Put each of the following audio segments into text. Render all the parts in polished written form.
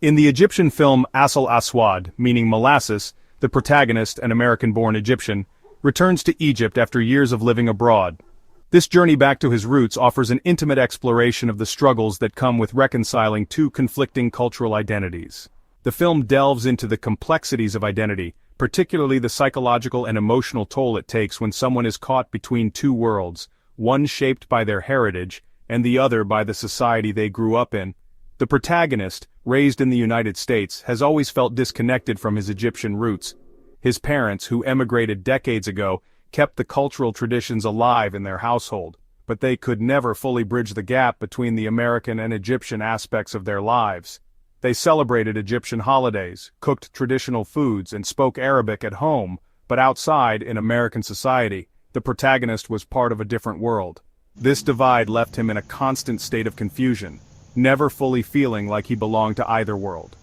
In the Egyptian film Asal Aswad, meaning Molasses, the protagonist, an American-born Egyptian, returns to Egypt after years of living abroad. This journey back to his roots offers an intimate exploration of the struggles that come with reconciling two conflicting cultural identities. The film delves into the complexities of identity, particularly the psychological and emotional toll it takes when someone is caught between two worlds, one shaped by their heritage, and the other by the society they grew up in. The protagonist, raised in the United States, has always felt disconnected from his Egyptian roots. His parents, who emigrated decades ago, kept the cultural traditions alive in their household, but they could never fully bridge the gap between the American and Egyptian aspects of their lives. They celebrated Egyptian holidays, cooked traditional foods, and spoke Arabic at home, but outside, in American society, the protagonist was part of a different world. This divide left him in a constant state of confusion, never fully feeling like he belonged to either world.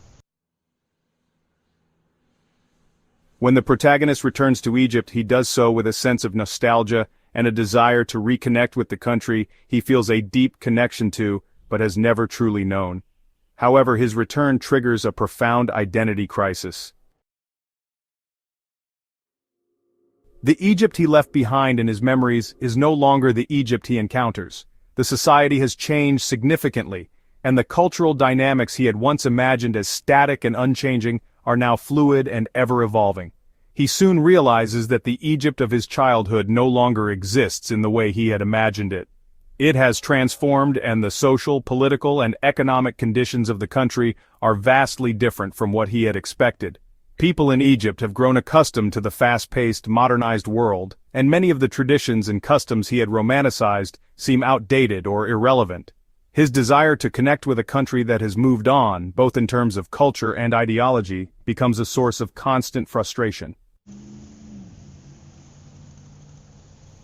When the protagonist returns to Egypt, he does so with a sense of nostalgia and a desire to reconnect with the country he feels a deep connection to, but has never truly known. However, his return triggers a profound identity crisis. The Egypt he left behind in his memories is no longer the Egypt he encounters. The society has changed significantly, and the cultural dynamics he had once imagined as static and unchanging are now fluid and ever-evolving. He soon realizes that the Egypt of his childhood no longer exists in the way he had imagined it. It has transformed, and the social, political, and economic conditions of the country are vastly different from what he had expected. People in Egypt have grown accustomed to the fast-paced, modernized world, and many of the traditions and customs he had romanticized seem outdated or irrelevant. His desire to connect with a country that has moved on, both in terms of culture and ideology, becomes a source of constant frustration.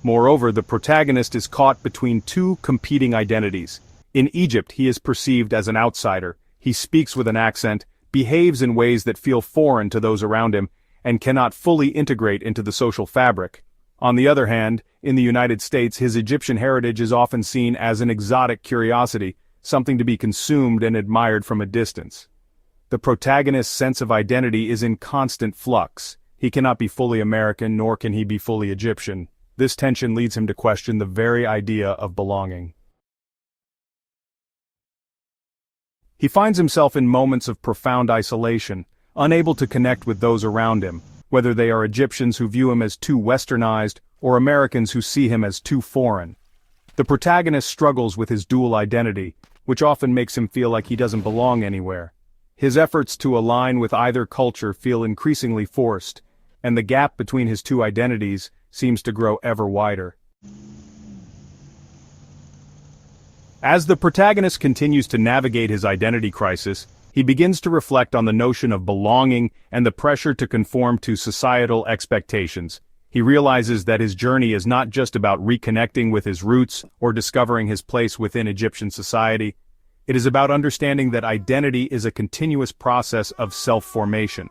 Moreover, the protagonist is caught between two competing identities. In Egypt, he is perceived as an outsider. He speaks with an accent, behaves in ways that feel foreign to those around him, and cannot fully integrate into the social fabric. On the other hand, in the United States, his Egyptian heritage is often seen as an exotic curiosity, something to be consumed and admired from a distance. The protagonist's sense of identity is in constant flux. He cannot be fully American, nor can he be fully Egyptian. This tension leads him to question the very idea of belonging. He finds himself in moments of profound isolation, unable to connect with those around him, whether they are Egyptians who view him as too westernized, or Americans who see him as too foreign. The protagonist struggles with his dual identity, which often makes him feel like he doesn't belong anywhere. His efforts to align with either culture feel increasingly forced, and the gap between his two identities seems to grow ever wider. As the protagonist continues to navigate his identity crisis, he begins to reflect on the notion of belonging and the pressure to conform to societal expectations. He realizes that his journey is not just about reconnecting with his roots or discovering his place within Egyptian society. It is about understanding that identity is a continuous process of self-formation.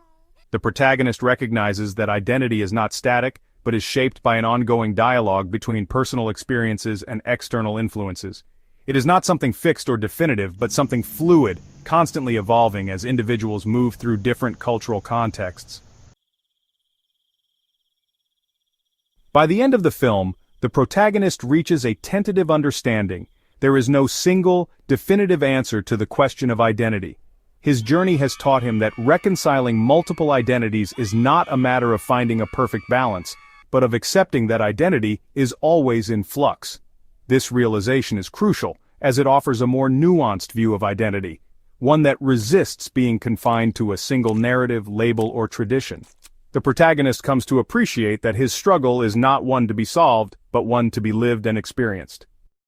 The protagonist recognizes that identity is not static, but is shaped by an ongoing dialogue between personal experiences and external influences. It is not something fixed or definitive, but something fluid, constantly evolving as individuals move through different cultural contexts. By the end of the film, the protagonist reaches a tentative understanding. There is no single, definitive answer to the question of identity. His journey has taught him that reconciling multiple identities is not a matter of finding a perfect balance, but of accepting that identity is always in flux. This realization is crucial, as it offers a more nuanced view of identity, one that resists being confined to a single narrative, label, or tradition. The protagonist comes to appreciate that his struggle is not one to be solved, but one to be lived and experienced.